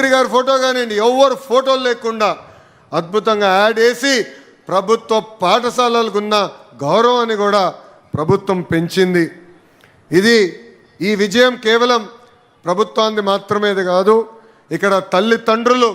ముఖ్యమంత్రి గారి ఫోటో కానివ్వండి, ఎవరు ఫోటోలు లేకుండా అద్భుతంగా యాడ్ వేసి ప్రభుత్వ పాఠశాలలకు ఉన్న గౌరవాన్ని కూడా ప్రభుత్వం పెంచింది. ఈ విజయం కేవలం ప్రభుత్వాన్ని మాత్రమేది కాదు, ఇక్కడ తల్లిదండ్రులు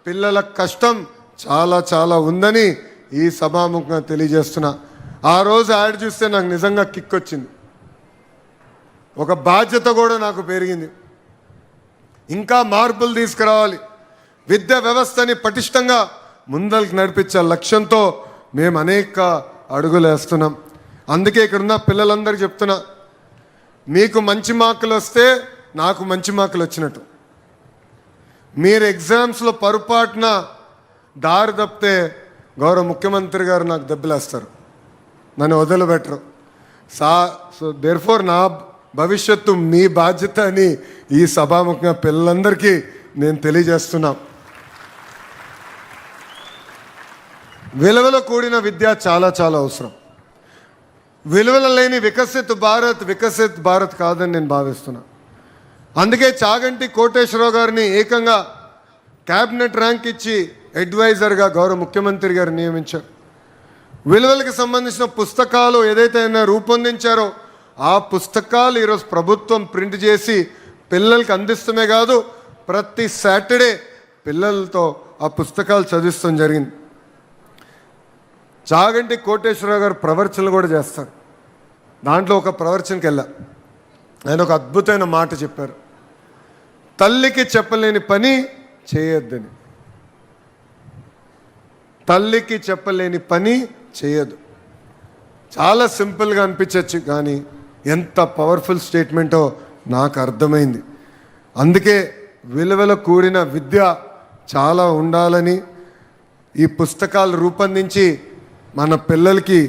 పిల్లల కష్టం చాలా చాలా ఉందని ఈ సభాముఖంగా తెలియజేస్తున్నా. ఆ రోజు యాడ్ చూస్తే నాకు నిజంగా కిక్ వచ్చింది, ఒక బాధ్యత కూడా నాకు పెరిగింది. ఇంకా మార్పులు తీసుకురావాలి, విద్యా వ్యవస్థని పటిష్టంగా ముందరికి నడిపించే లక్ష్యంతో మేము అనేక అడుగులు వేస్తున్నాం. అందుకే ఇక్కడున్న పిల్లలందరికీ చెప్తున్నా, మీకు మంచి మార్కులు వస్తే నాకు మంచి మార్కులు వచ్చినట్టు. మీరు ఎగ్జామ్స్లో పొరపాటున దారి తప్పితే గౌరవ ముఖ్యమంత్రి గారు నాకు దెబ్బలేస్తారు, నన్ను వదిలిపెట్టరు. సో దేర్ఫోర్ నా భవిష్యత్తు మీ బాధ్యత అని ఈ సభాముఖంగా పిల్లలందరికీ నేను తెలియజేస్తున్నా. విలువలో కూడిన విద్య చాలా చాలా అవసరం. విలువలు లేని వికసిత్ భారత్ కాదని నేను భావిస్తున్నా. అందుకే చాగంటి కోటేశ్వరరావు గారిని ఏకంగా క్యాబినెట్ ర్యాంక్ ఇచ్చి అడ్వైజర్గా గౌరవ ముఖ్యమంత్రి గారు నియమించారు. విలువలకు సంబంధించిన పుస్తకాలు ఏదైతే రూపొందించారో ఆ పుస్తకాలు ఈరోజు ప్రభుత్వం ప్రింట్ చేసి పిల్లలకి అందిస్తమే కాదు, ప్రతి సాటర్డే పిల్లలతో ఆ పుస్తకాలు చదివిస్తాం జరిగింది. చాగంటి కోటేశ్వరరావు గారు ప్రవచనలు కూడా చేస్తారు. దాంట్లో ఒక ప్రవచనకి వెళ్ళా, ఆయన ఒక అద్భుతమైన మాట చెప్పారు, తల్లికి చెప్పలేని పని చేయొద్దని. తల్లికి చెప్పలేని పని చేయదు. చాలా సింపుల్గా అనిపించవచ్చు, కానీ ఎంత పవర్ఫుల్ స్టేట్మెంటో నాకు అర్థమైంది. అందుకే విలువల కూడిన విద్య చాలా ఉండాలని ఈ పుస్తకాలు రూపొందించి మన పిల్లలకి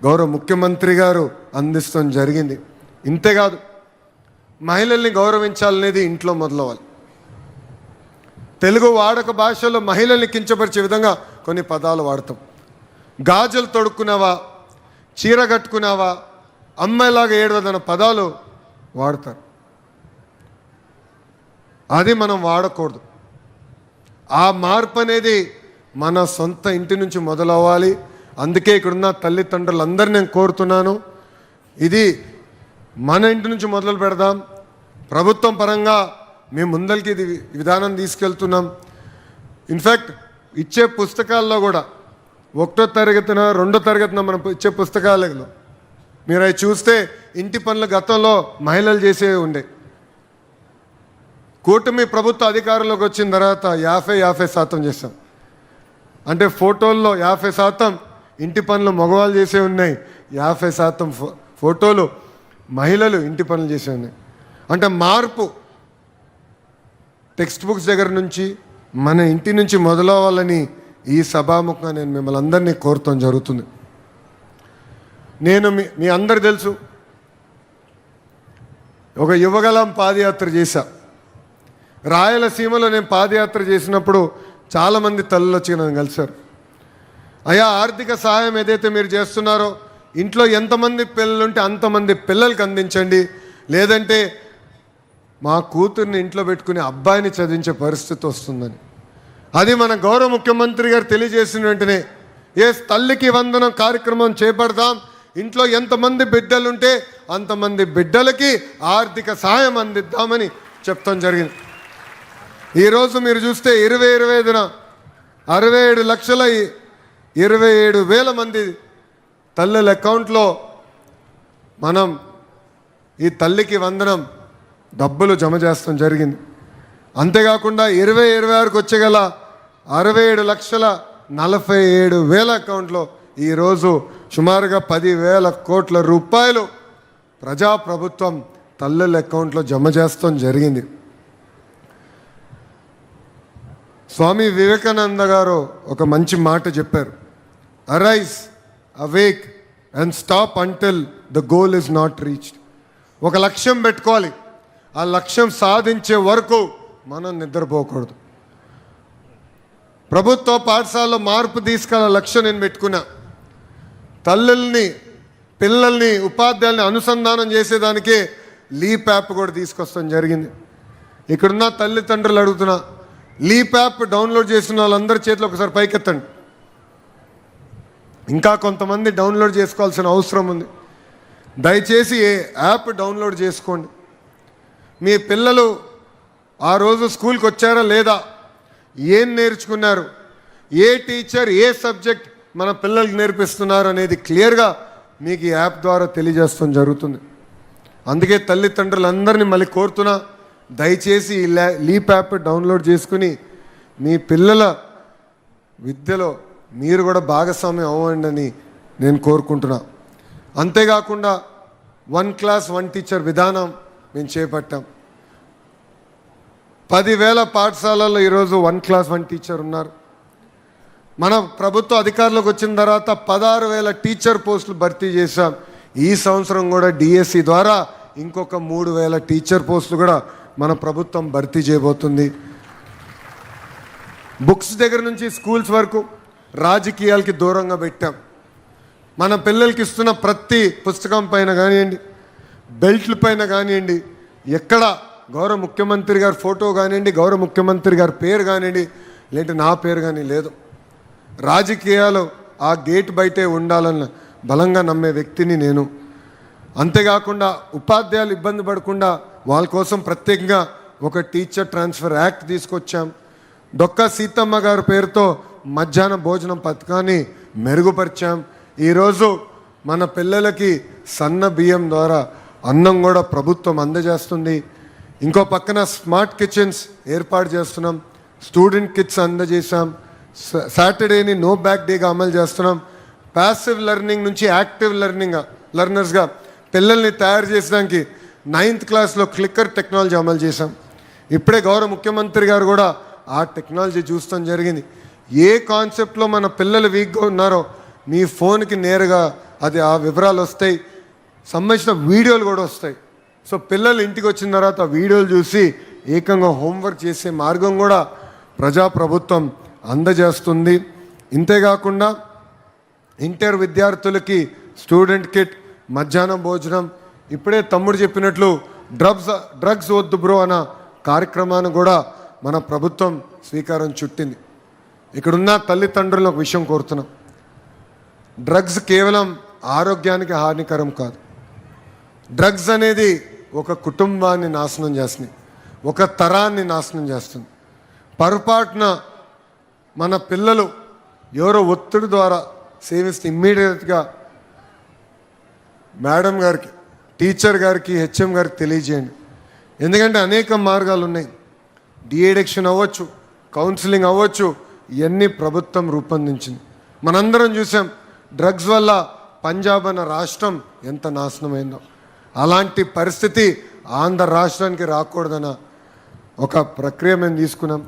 గౌరవ ముఖ్యమంత్రి గారు అందిస్తాం జరిగింది. ఇంతేకాదు, మహిళల్ని గౌరవించాలనేది ఇంట్లో మొదలవ్వాలి. తెలుగు వాడక భాషలో మహిళల్ని కించపరిచే విధంగా కొన్ని పదాలు వాడతాం. గాజులు తొడుక్కున్నావా, చీర కట్టుకున్నావా, అమ్మాయిలాగా ఏడవదన్న పదాలు వాడతారు. అది మనం వాడకూడదు. ఆ మార్పు అనేది మన సొంత ఇంటి నుంచి మొదలవ్వాలి. అందుకే ఇక్కడున్న తల్లిదండ్రులందరూ నేను కోరుతున్నాను, ఇది మన ఇంటి నుంచి మొదలు పెడదాం. ప్రభుత్వం పరంగా మేము ముందరికి ఇది విధానం తీసుకెళ్తున్నాం. ఇన్ఫ్యాక్ట్ ఇచ్చే పుస్తకాల్లో కూడా 1వ తరగతిన 2వ తరగతిన మనం ఇచ్చే పుస్తకాలలో మీరు అవి చూస్తే ఇంటి పనులు గతంలో మహిళలు చేసేవి ఉండే. కూటమి ప్రభుత్వ అధికారంలోకి వచ్చిన తర్వాత 50% చేస్తాం. అంటే ఫోటోల్లో 50% ఇంటి పనులు మగవాళ్ళు చేసే ఉన్నాయి, 50% ఫోటోలు మహిళలు ఇంటి పనులు చేసే ఉన్నాయి. అంటే మార్పు టెక్స్ట్ బుక్స్ దగ్గర నుంచి మన ఇంటి నుంచి మొదలవ్వాలని ఈ సభాముఖంగా నేను మిమ్మల్ని అందరినీ కోరటం జరుగుతుంది. నేను మీ అందరు తెలుసు, ఒక యువగలం పాదయాత్ర చేశా. రాయలసీమలో నేను పాదయాత్ర చేసినప్పుడు చాలామంది తల్లులు వచ్చి నన్ను కలిశారు. అయ్యా, ఆర్థిక సహాయం ఏదైతే మీరు చేస్తున్నారో ఇంట్లో ఎంతమంది పిల్లలుంటే అంతమంది పిల్లలకి అందించండి, లేదంటే మా కూతుర్ని ఇంట్లో పెట్టుకుని అబ్బాయిని చదివించే పరిస్థితి వస్తుందని. అది మన గౌరవ ముఖ్యమంత్రి గారు తెలియజేసిన వెంటనే తల్లికి వందనం కార్యక్రమం చేపడదాం. ఇంట్లో ఎంతమంది బిడ్డలుంటే అంతమంది బిడ్డలకి ఆర్థిక సహాయం అందిద్దామని చెప్తాం జరిగింది. ఈరోజు మీరు చూస్తే 2025న 67,27,000 మంది తల్లుల అకౌంట్లో మనం ఈ తల్లికి వందనం డబ్బులు జమ చేస్తాం జరిగింది. అంతేకాకుండా 2026కి వచ్చేగల 67,47,000 అకౌంట్లో ఈరోజు సుమారుగా 10,000 కోట్ల రూపాయలు ప్రజాప్రభుత్వం తల్లుల అకౌంట్లో జమ చేస్తాం జరిగింది. స్వామి వివేకానంద గారు ఒక మంచి మాట చెప్పారు, arise awake and stop until the goal is not reached. ఒక లక్ష్యం పెట్టుకోవాలి, ఆ లక్ష్యం సాధించే వరకు మనం నిద్రపోకూడదు. ప్రభుత్వ పాఠశాలలో మార్పు తీసుకెళ్ళే లక్ష్యం నేను పెట్టుకున్నా. తల్లుల్ని, పిల్లల్ని, ఉపాధ్యాయుల్ని అనుసంధానం చేసేదానికే లీప్ యాప్ కూడా తీసుకొస్తాం జరిగింది. ఇక్కడున్న తల్లిదండ్రులు అడుగుతున్నా, లీప్ యాప్ డౌన్లోడ్ చేసిన వాళ్ళందరి చేతిలో ఒకసారి పైకెత్తండి. ఇంకా కొంతమంది డౌన్లోడ్ చేసుకోవాల్సిన అవసరం ఉంది. దయచేసి యాప్ డౌన్లోడ్ చేసుకోండి. మీ పిల్లలు ఆ రోజు స్కూల్కి వచ్చారా లేదా, ఏం నేర్చుకున్నారు, ఏ టీచర్ ఏ సబ్జెక్ట్ మన పిల్లలకి నేర్పిస్తున్నారు అనేది క్లియర్గా మీకు ఈ యాప్ ద్వారా తెలియజేస్తాం జరుగుతుంది. అందుకే తల్లిదండ్రులందరినీ మళ్ళీ కోరుతున్నా, దయచేసి ఈ లీప్ యాప్ డౌన్లోడ్ చేసుకుని మీ పిల్లల విద్యలో మీరు కూడా భాగస్వామ్యం అవ్వండి అని నేను కోరుకుంటున్నా. అంతేకాకుండా 1 క్లాస్ 1 టీచర్ విధానం మేము చేపట్టాం. 10,000 పాఠశాలల్లో ఈరోజు 1 క్లాస్ 1 టీచర్ ఉన్నారు. మన ప్రభుత్వ అధికారులకు వచ్చిన తర్వాత 16,000 టీచర్ పోస్టులు భర్తీ చేశాం. ఈ సంవత్సరం కూడా డిఎస్సి ద్వారా ఇంకొక 3,000 టీచర్ పోస్టులు కూడా మన ప్రభుత్వం భర్తీ చేయబోతుంది. బుక్స్ దగ్గర నుంచి స్కూల్స్ వరకు రాజకీయాలకి దూరంగా పెట్టాం. మన పిల్లలకి ఇస్తున్న ప్రతి పుస్తకం పైన కానివ్వండి, బెల్ట్ల పైన కానివ్వండి, ఎక్కడ గౌరవ ముఖ్యమంత్రి గారి ఫోటో కానివ్వండి, గౌరవ ముఖ్యమంత్రి గారి పేరు కానివ్వండి, లేదంటే నా పేరు కానీ లేదు. రాజకీయాలు ఆ గేట్ బయటే ఉండాలని బలంగా నమ్మే వ్యక్తిని నేను. అంతేకాకుండా ఉపాధ్యాయులు ఇబ్బంది పడకుండా వాళ్ళ కోసం ప్రత్యేకంగా ఒక టీచర్ ట్రాన్స్ఫర్ యాక్ట్ తీసుకొచ్చాం. డొక్కా సీతమ్మ గారి పేరుతో మధ్యాహ్న భోజనం పథకాన్ని మెరుగుపరిచాం. ఈరోజు మన పిల్లలకి సన్న బియ్యం ద్వారా అన్నం కూడా ప్రభుత్వం అందజేస్తుంది. ఇంకో పక్కన స్మార్ట్ కిచెన్స్ ఏర్పాటు చేస్తున్నాం. స్టూడెంట్ కిట్స్ అందజేసాం. సాటర్డేని నో బ్యాక్ డేగా అమలు చేస్తున్నాం. ప్యాసివ్ లెర్నింగ్ నుంచి యాక్టివ్ లెర్నర్స్గా పిల్లల్ని తయారు చేసడానికి 9th క్లాస్లో క్లిక్కర్ టెక్నాలజీ అమలు చేశాం. ఇప్పుడే గౌరవ ముఖ్యమంత్రి గారు కూడా ఆ టెక్నాలజీ చూస్తాం జరిగింది. ఏ కాన్సెప్ట్లో మన పిల్లలు వీక్గా ఉన్నారో మీ ఫోన్కి నేరుగా అది ఆ వివరాలు వస్తాయి, సంబంధించిన వీడియోలు కూడా వస్తాయి. సో పిల్లలు ఇంటికి వచ్చిన తర్వాత వీడియోలు చూసి ఏకంగా హోంవర్క్ చేసే మార్గం కూడా ప్రజాప్రభుత్వం అందజేస్తుంది. ఇంతేకాకుండా ఇంటర్ విద్యార్థులకి స్టూడెంట్ కిట్, మధ్యాహ్నం భోజనం, ఇప్పుడే తమ్ముడు చెప్పినట్లు డ్రగ్స్ వద్దు బ్రో అన్న కార్యక్రమాన్ని కూడా మన ప్రభుత్వం స్వీకారం చుట్టింది. ఇక్కడున్న తల్లిదండ్రులను ఒక విషయం కోరుతున్నాం. డ్రగ్స్ కేవలం ఆరోగ్యానికి హానికరం కాదు. డ్రగ్స్ అనేది ఒక కుటుంబాన్ని నాశనం చేస్తుంది, ఒక తరాన్ని నాశనం చేస్తుంది. పొరపాటున మన పిల్లలు ఎవరో ఒత్తిడి ద్వారా సేవిస్తే ఇమ్మీడియట్గా మేడం గారికి, టీచర్ గారికి, హెచ్ఎం గారికి తెలియజేయండి. ఎందుకంటే అనేక మార్గాలు ఉన్నాయి. డీఎడిక్షన్ అవ్వచ్చు, కౌన్సిలింగ్ అవ్వచ్చు, ఇవన్నీ ప్రభుత్వం రూపొందించింది. మనందరం చూసాం డ్రగ్స్ వల్ల పంజాబ్ అన్న రాష్ట్రం ఎంత నాశనమైందో. అలాంటి పరిస్థితి ఆంధ్ర రాష్ట్రానికి రాకూడదన్న ఒక ప్రక్రియ మేము తీసుకున్నాం.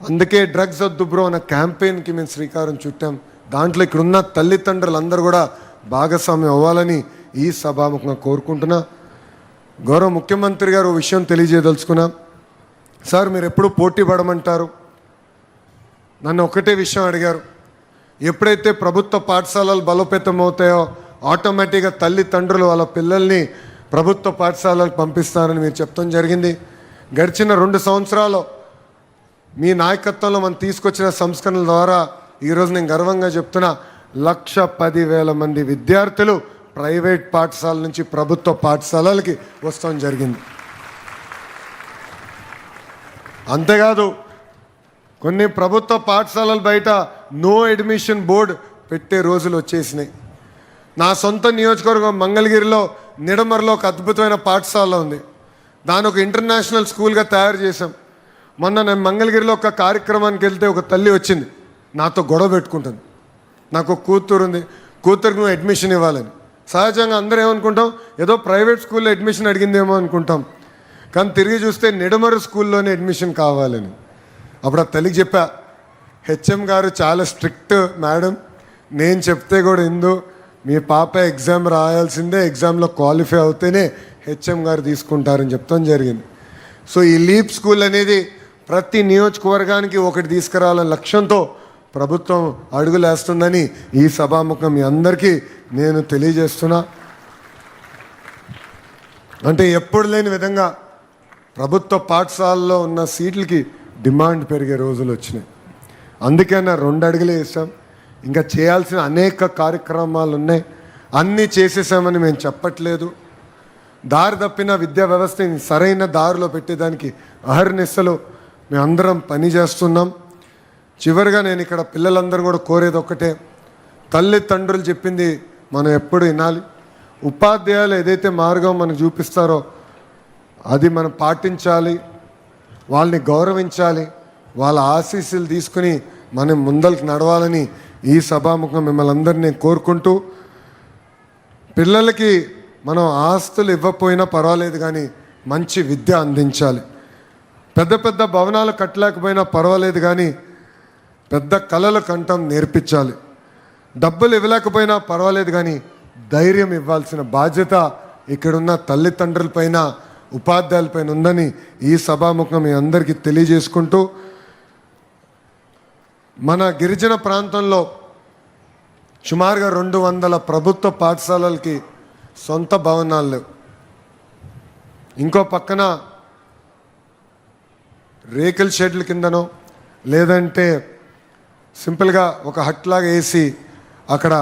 అందుకే డ్రగ్స్ వద్దు బ్రో అన్న క్యాంపెయిన్కి మేము శ్రీకారం చుట్టాం. దాంట్లో ఇక్కడున్న తల్లిదండ్రులందరూ కూడా భాగస్వామ్యం అవ్వాలని ఈ సభాముఖంగా కోరుకుంటున్నా. గౌరవ ముఖ్యమంత్రి గారు ఓ విషయం తెలియజేయదలుచుకున్నా. సార్ మీరు ఎప్పుడు పోటీ పడమంటారు? నన్ను ఒకటే విషయం అడిగారు. ఎప్పుడైతే ప్రభుత్వ పాఠశాలలు బలోపేతం అవుతాయో ఆటోమేటిక్గా తల్లిదండ్రులు వాళ్ళ పిల్లల్ని ప్రభుత్వ పాఠశాలలకు పంపిస్తారని మీరు చెప్తాం జరిగింది. గడిచిన 2 సంవత్సరాలు మీ నాయకత్వంలో మనం తీసుకొచ్చిన సంస్కరణల ద్వారా ఈరోజు నేను గర్వంగా చెప్తున్నా, 1,10,000 మంది విద్యార్థులు ప్రైవేట్ పాఠశాల నుంచి ప్రభుత్వ పాఠశాలలకి వస్తాం జరిగింది. అంతేకాదు కొన్ని ప్రభుత్వ పాఠశాలల బయట నో అడ్మిషన్ బోర్డు పెట్టే రోజులు వచ్చేసినాయి. నా సొంత నియోజకవర్గం మంగళగిరిలో నిడమర్లో ఒక అద్భుతమైన పాఠశాల ఉంది. దాని ఒక ఇంటర్నేషనల్ స్కూల్గా తయారు చేశాం. మొన్న నేను మంగళగిరిలో ఒక కార్యక్రమానికి వెళ్తే ఒక తల్లి వచ్చింది, నాతో గొడవ పెట్టుకుంటుంది. నాకు ఒక కూతురు ఉంది, కూతురికి నువ్వు అడ్మిషన్ ఇవ్వాలని. సహజంగా అందరూ ఏమనుకుంటాం, ఏదో ప్రైవేట్ స్కూల్లో అడ్మిషన్ అడిగిందేమో అనుకుంటాం. కానీ తిరిగి చూస్తే నిడమరు స్కూల్లోనే అడ్మిషన్ కావాలని. అప్పుడు ఆ తల్లికి చెప్పా, హెచ్ఎం గారు చాలా స్ట్రిక్ట్ మేడం, నేను చెప్తే కూడా ఇందు మీ పాప ఎగ్జామ్ రాయాల్సిందే, ఎగ్జామ్లో క్వాలిఫై అవుతేనే హెచ్ఎం గారు తీసుకుంటారని చెప్తాం జరిగింది. సో ఈ లీప్ స్కూల్ అనేది ప్రతి నియోజకవర్గానికి ఒకటి తీసుకురావాలనే లక్ష్యంతో ప్రభుత్వం అడుగులేస్తుందని ఈ సభాముఖం మీ అందరికీ నేను తెలియజేస్తున్నా. అంటే ఎప్పుడు లేని విధంగా ప్రభుత్వ పాఠశాలలో ఉన్న సీట్లకి డిమాండ్ పెరిగే రోజులు వచ్చినాయి. అందుకే 2 అడుగులు వేసాం. ఇంకా చేయాల్సిన అనేక కార్యక్రమాలు ఉన్నాయి. అన్నీ చేసేసామని మేము చెప్పట్లేదు. దారి తప్పిన విద్యా వ్యవస్థని సరైన దారిలో పెట్టేదానికి అహర్నిశలు మేమందరం పనిచేస్తున్నాం. చివరిగా నేను ఇక్కడ పిల్లలందరూ కూడా కోరేది ఒక్కటే, తల్లిదండ్రులు చెప్పింది మనం ఎప్పుడు వినాలి. ఉపాధ్యాయులు ఏదైతే మార్గం మనకు చూపిస్తారో అది మనం పాటించాలి, వాళ్ళని గౌరవించాలి, వాళ్ళ ఆశీస్సులు తీసుకుని మనం ముందరికి నడవాలని ఈ సభాముఖం మిమ్మల్ని అందరినీ కోరుకుంటూ, పిల్లలకి మనం ఆస్తులు ఇవ్వకపోయినా పర్వాలేదు కానీ మంచి విద్య అందించాలి. పెద్ద పెద్ద భవనాలు కట్టలేకపోయినా పర్వాలేదు కానీ పెద్ద కళలు కంఠం నేర్పించాలి. డబ్బులు ఇవ్వలేకపోయినా పర్వాలేదు కానీ ధైర్యం ఇవ్వాల్సిన బాధ్యత ఇక్కడున్న తల్లిదండ్రులపైన, ఉపాధ్యాయులపైన ఉందని ఈ సభాముఖం మీ అందరికీ తెలియజేసుకుంటూ, మన గిరిజన ప్రాంతంలో సుమారుగా 200 ప్రభుత్వ పాఠశాలలకి సొంత భవనాలు లేవు. ఇంకో పక్కన రేకుల షెడ్ల కిందనో లేదంటే సింపుల్గా ఒక హట్ లాగా వేసి అక్కడ